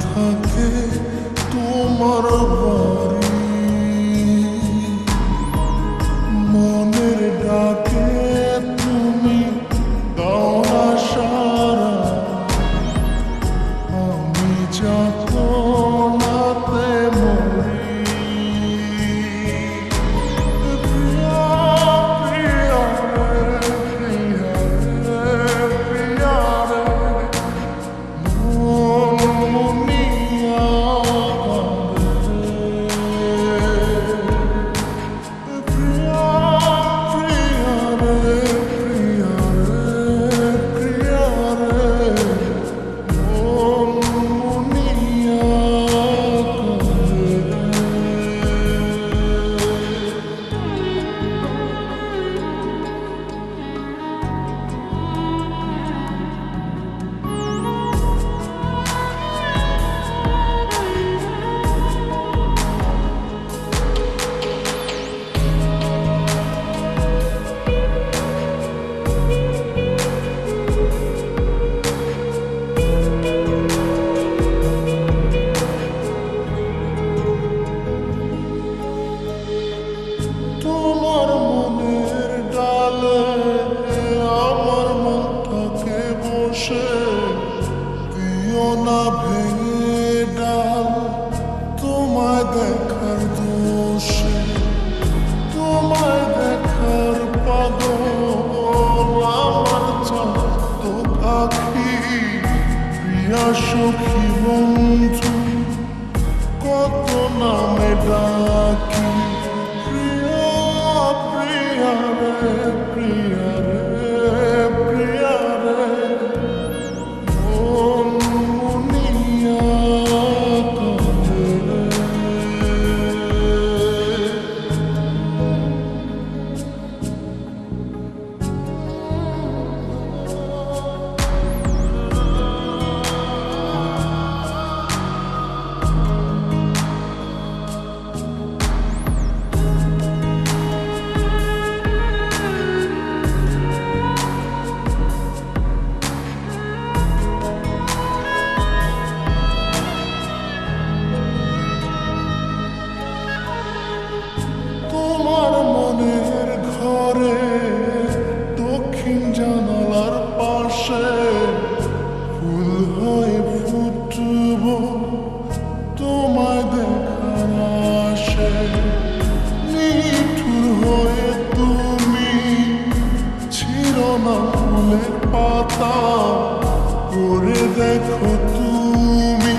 থাকে তোমার বাড়ি, মনের ডাকে তুমি দাও না সাড়া, আমি যাতনাতে মরি। প্রিয়া প্রিয়া রে, প্রিয়া রে, প্রিয়া রে, মন মুনিয়া প্রিয়া প্রিয়া রে, প্রিয়া রে, প্রিয়া রে, মন মুনিয়া তোমার মনের ডালে আমার মনটাকে বসে দিও না ভেঙে ডাল, তোমায় দেখার দোষে, তোমায় দেখার পাগল আমার চাঁদ পাখি। প্রিয়া সখী বন্ধু কত নামে ডাকি, প্রিয়া প্রিয়া রে, প্রিয়া রে, প্রিয়া রে, মন মুনিয়া কাঁদে রে। তোমার মনের ঘরে দক্ষিণ জানালার পাশে ফুল হয়ে ফুটব তোমায় দেখার আশে, নিঠুর হয়ে তুমি ছিঁড়ো না ফুলের পাতা, করে দেখো তুমি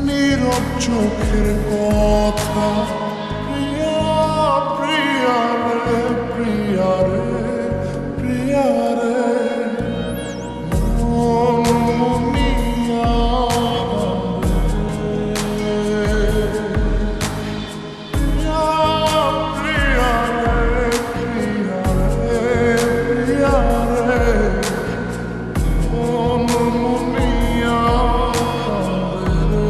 নীরব চোখের কথা। প্রিয়া প্রিয়া রে, প্রিয়া রে, প্রিয়া রে, মন মুনিয়া প্রিয়া প্রিয়া রে, প্রিয়া রে, প্রিয়া রে, মন মুনিয়া রে।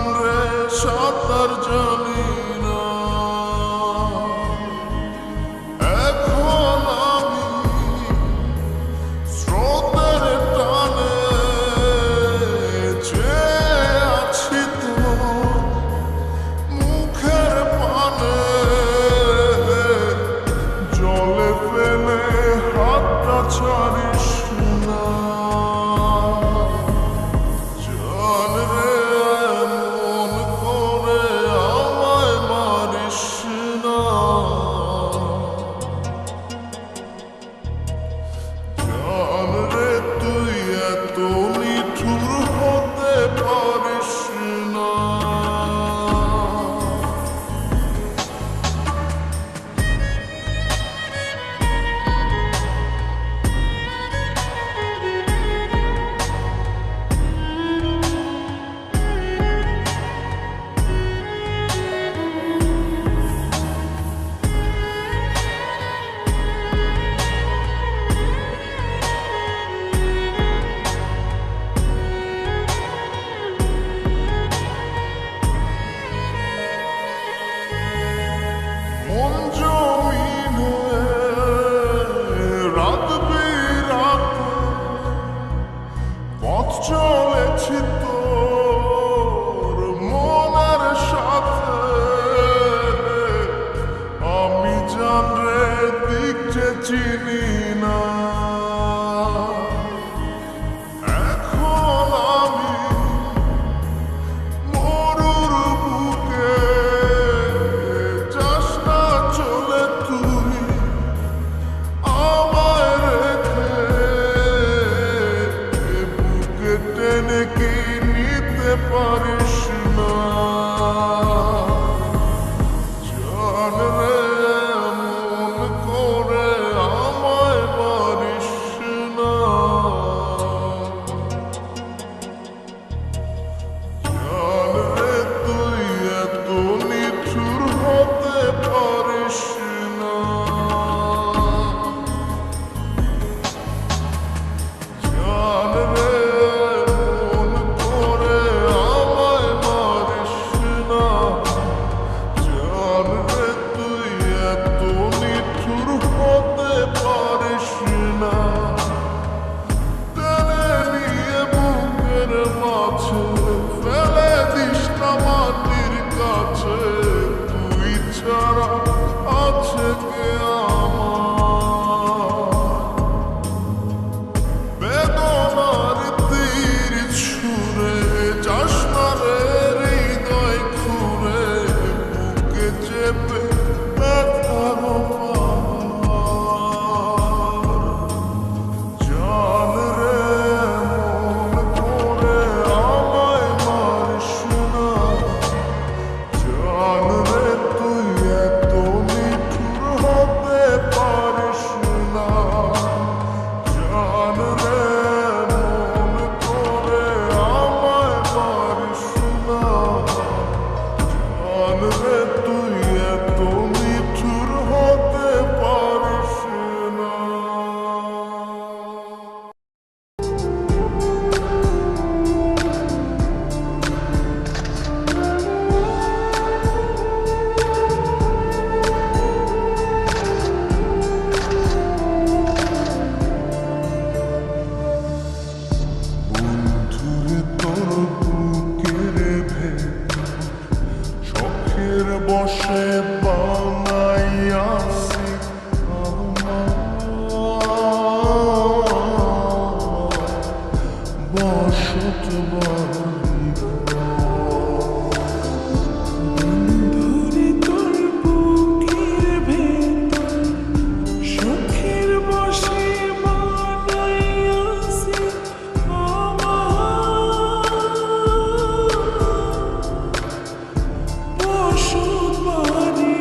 জান রে সাঁতার জানি না, এখন আমি স্রোতের টানে চেয়ে আছি তোর মুখের পানে, জলে ফেলে হাতটা ছাড়িস না। জান রে এমন করে আমায় মারিস না, জান রে তুই এত নিঠুর হতে পারিস না। মন জমিনে রাত বিরাতে পথ চলেছি তোর মনের সাথে, আমি জান রে দিক যে চিনি না, এখন আমি মরুর বুকে, যাস না চলে তুই আমায় রেখে, বুকে টেনে কি নিতে পারিস না। জান রে এমন করে আমায় মারিস না, জান রে তুই এত নিঠুর হতে পারিস না। জান রে এমন করে আমায় মারিস না, জান রে তুই এত নিঠুর হতে পারিস না। টেনে নিয়ে বুকের মাঝে ফেলে দিস না মাটির কাছে, তুই ছাড়া আছে কে আমার। বেদনার তীর ছুঁড়ে যাস না রে হৃদয় খুঁড়ে, বুকে চেপে ব্যথার পাহাড়। জান রে এমন করে আমায় মারিস না, জান রে তুই এত নিঠুর হতে পারিস না। জান রে এমন করে আমায় মারিস না, জান রে তুই এত নিঠুর হতে পারিস না। বন্ধুরে তোর বুকের ভেতর শখের বসে বানাইয়াছি বসত বাড়ি বন্ধুরে তোর বুকের ভেতর শখের বসে বানাইয়াছি আমার বসত বাড়ি।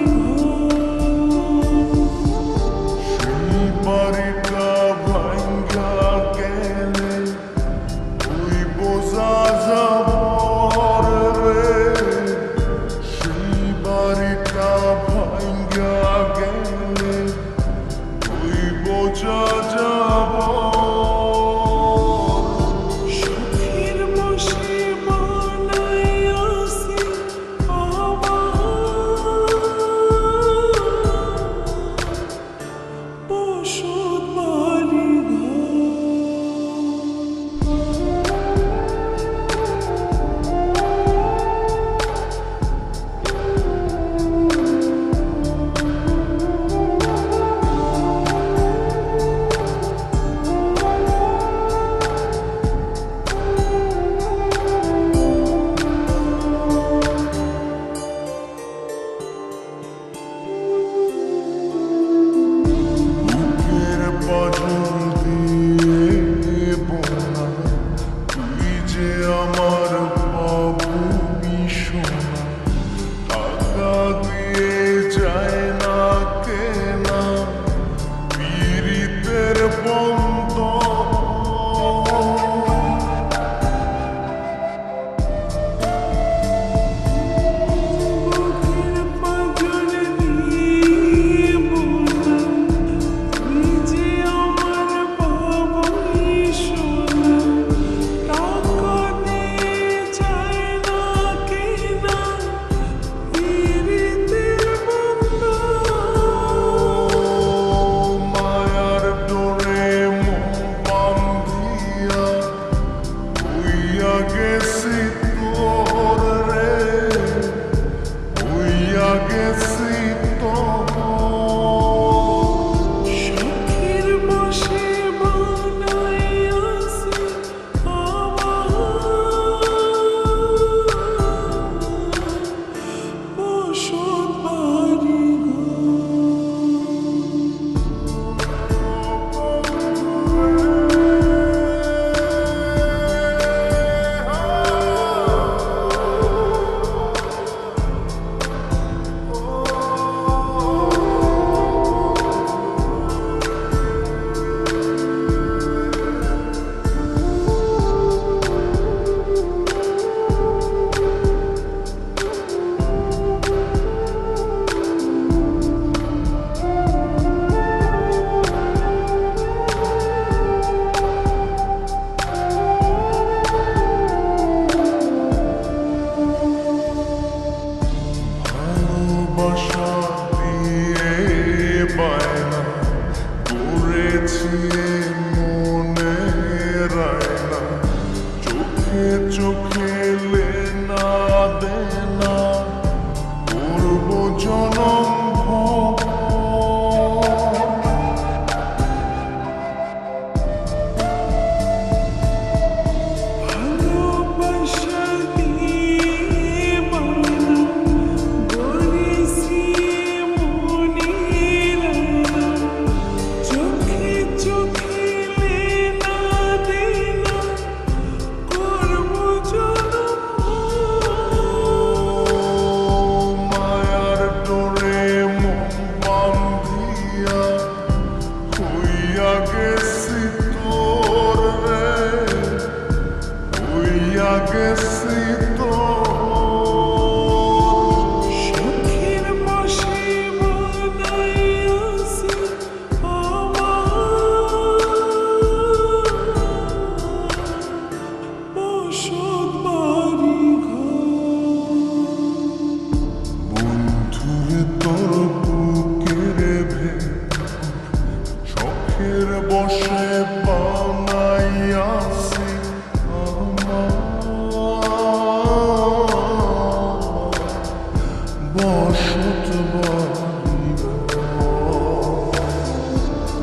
বসত বাড়ি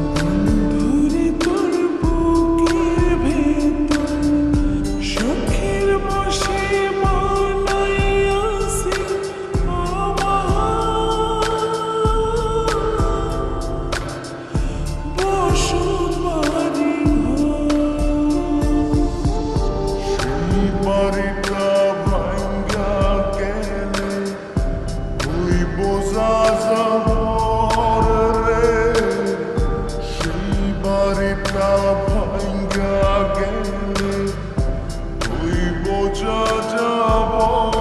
বন্ধুরে তোর বুকের ভেতর শখের বসে বানাইয়াছি বসত বাড়ি সেই বাড়িটা ভাঙ্গা গেলে ওই বোঝা যাবর রে সেই বাড়িটা ভাঙ্গা গেলে ওই বোঝা যাবর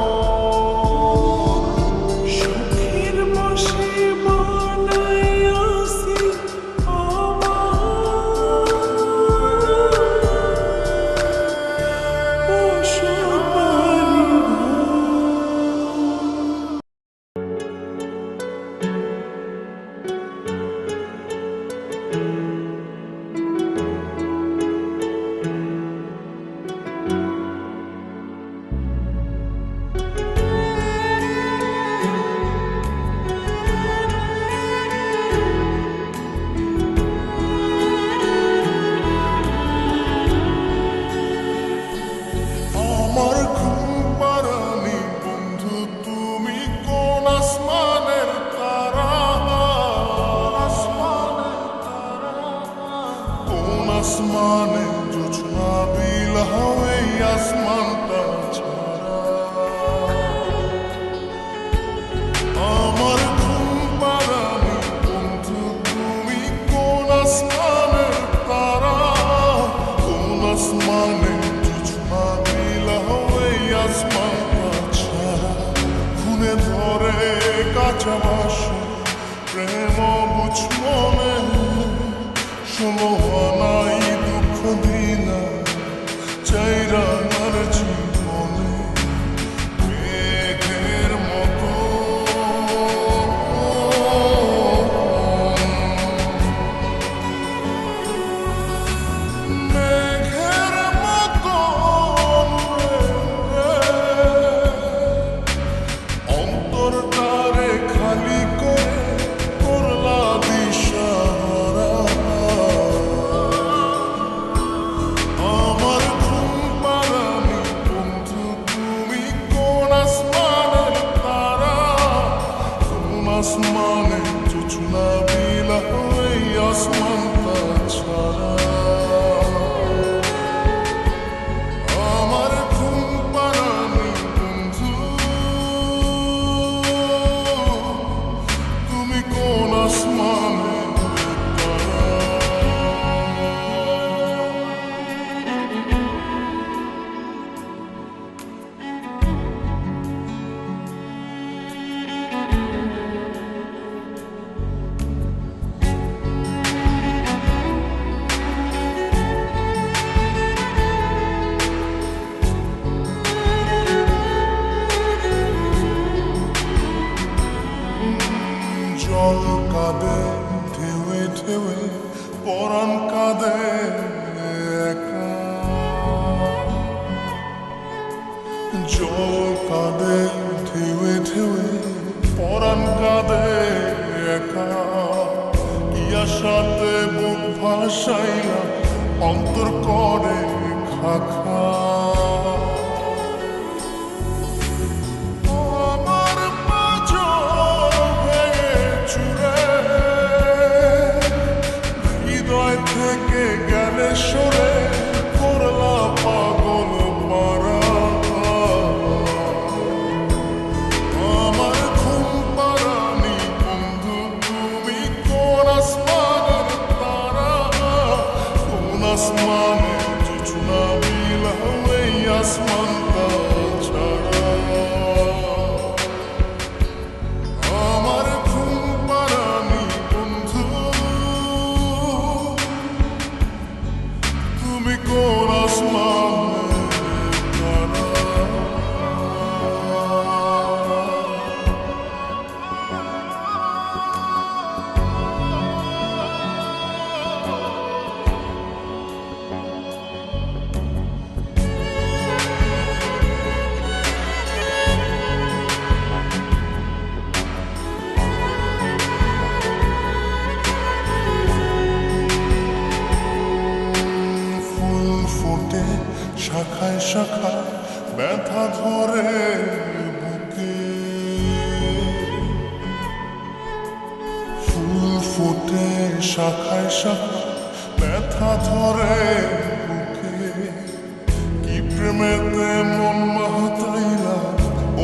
শখের বসে বানাইয়াছি বসত বাড়ি আমার ঘুম পাড়ানি বন্ধু তুমি কোন আসমানের তারা কোন আসমানে জোছনা বিলাও এই আসমানটা ছাড়া আমার ঘুম পাড়ানি বন্ধু তুমি কোন আসমানের তারা কোন আসমানে জোছনা বিলাও এই আসমানটা ছাড়া খুনে ধরে কাঁচা বাসে প্রেম বুঝ মনে ষোলো আনাই দুঃখ দিনা চাইরা আর জীবনে মেঘের মতো মেঘের মতো অন্তরটারে খালি করে করলা দিশাহারা আমার ঘুম পাড়ানি বন্ধু তুমি কোন আসমানের তারা কোন আসমানে জোছনা বিলাও এই আসমানটা ছাড়া আমার ঘুম পাড়ানি বন্ধু তুমি কোন আসমানের তারা জল কাঁদে ঢেউে ঢেউে পরাণ কাঁদে একা জল কাঁদে ঢেউে ঢেউে পরাণ কাঁদে একা ইয়ার সাথে বুক ভাসাইয়া অন্তর করে খাখা আমার পাঁজর ভেঙে চুরে হৃদয় থেকে গেলে সরে করলা পাগল পারা আমার ঘুম পাড়ানি বন্ধু তুমি কোন আসমানের তারা কোন আসমানে জোছনা বিলাও ঠোঁটের শাখায় শাখা ব্যথা ধরে বুকে কি প্রেমেতে মন মাহাতাইলা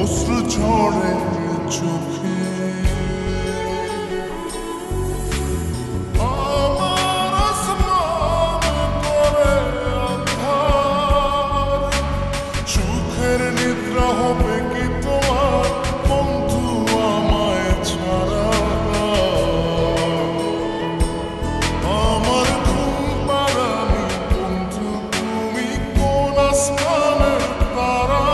অশ্রু ঝরে চোখে আমার আসমান করে আঁধার সুখের নিদ্রা হবে কি তোমার বন্ধু আমায় ছাড়া আমার ঘুম পাড়ানি বন্ধু তুমি কোন আসমানের তারা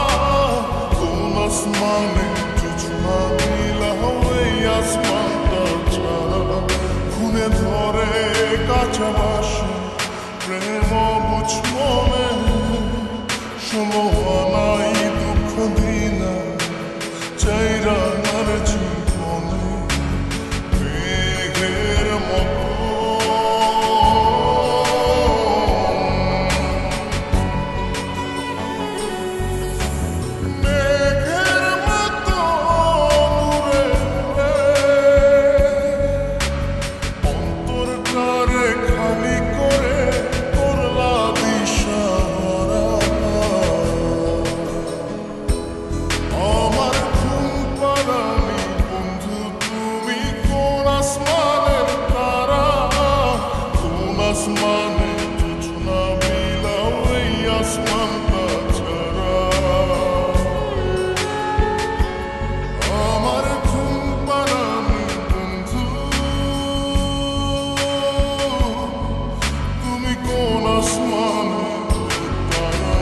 কোন আসমানে জোছনা দিলা ওই আসমানটা ছাড়া খুনে ধরে কাঁচা বাসে প্রেম বুঝ মনে সমহানাই দুঃখ দিনা চাইরা আমার জীবনে মেঘের মতো মেঘের মতো উড়ে অন্তরটারে খালি করে করলা দিশাহারা আমার ঘুম পাড়ানি বন্ধু তুমি কোন আসমানের তারা কোন আসমানে জোছনা মিলা ওই আসমানটা ছাড়া আমার ঘুম পাড়ানি বন্ধু তুমি কোন আসমানের তারা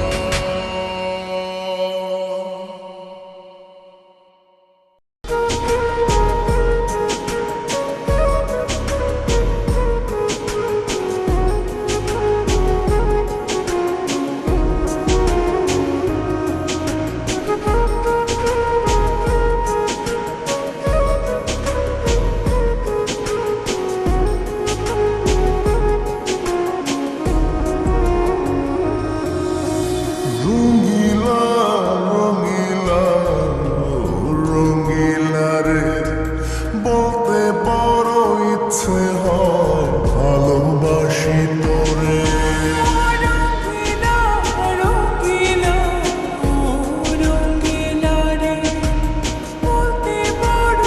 রঙিলা রঙিলা রঙিলা রে বলতে বড় ইচ্ছে হয় ভালোবাসি তোরে রঙিলা রঙিলা রঙিলা রে বলতে বড়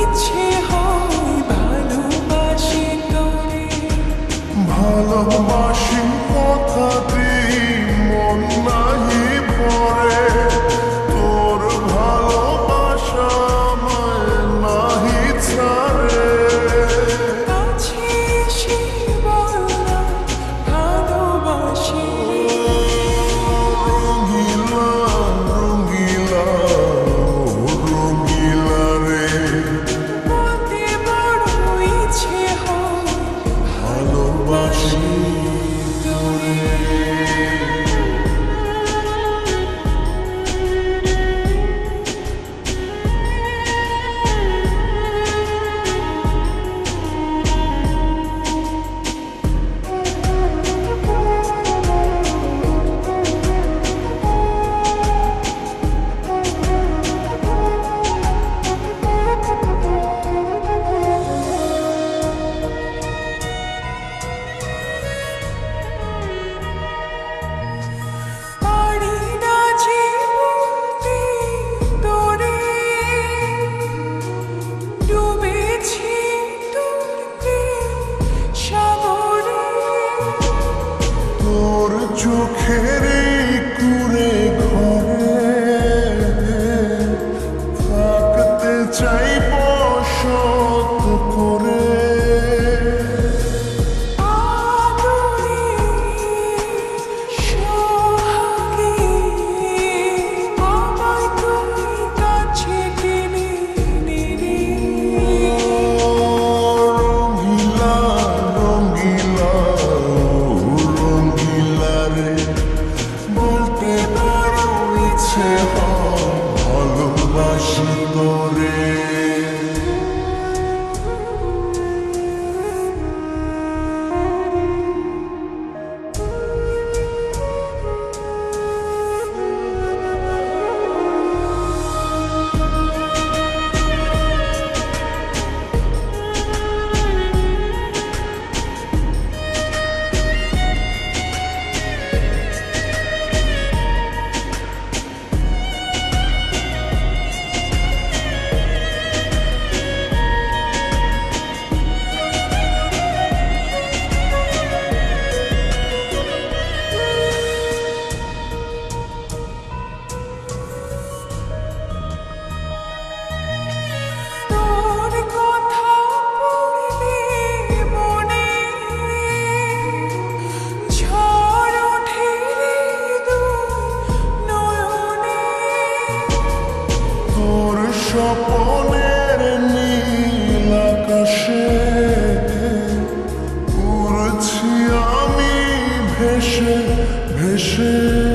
ইচ্ছে হয় ভালোবাসি তোরে ভালোবাসি কথাটি মন নাহি পড়ে তোর ভালোবাসা আমায় নাহি ছাড়ে কাছে এসে বললাম ভালোবাসি রঙিলা রঙিলা রঙিলা রে বলতে বড় ইচ্ছে হয় ভালোবাসি তোরে পারি না যে বলতে তোরে ডুবেছি তোর প্রেম সাগরে তোর চোখের কুড়ে ঘরে থাকতে চাই বসত করে আদরে সোহাগে আমায় তুই কাছে টেনে নিলি রঙিলা রঙিলা রঙিলা রে বলতে বড় ইচ্ছে হয় ভালোবাসি তোরে স্বপনের নীল আকাশে উড়ছি আমি ভেসে ভেসে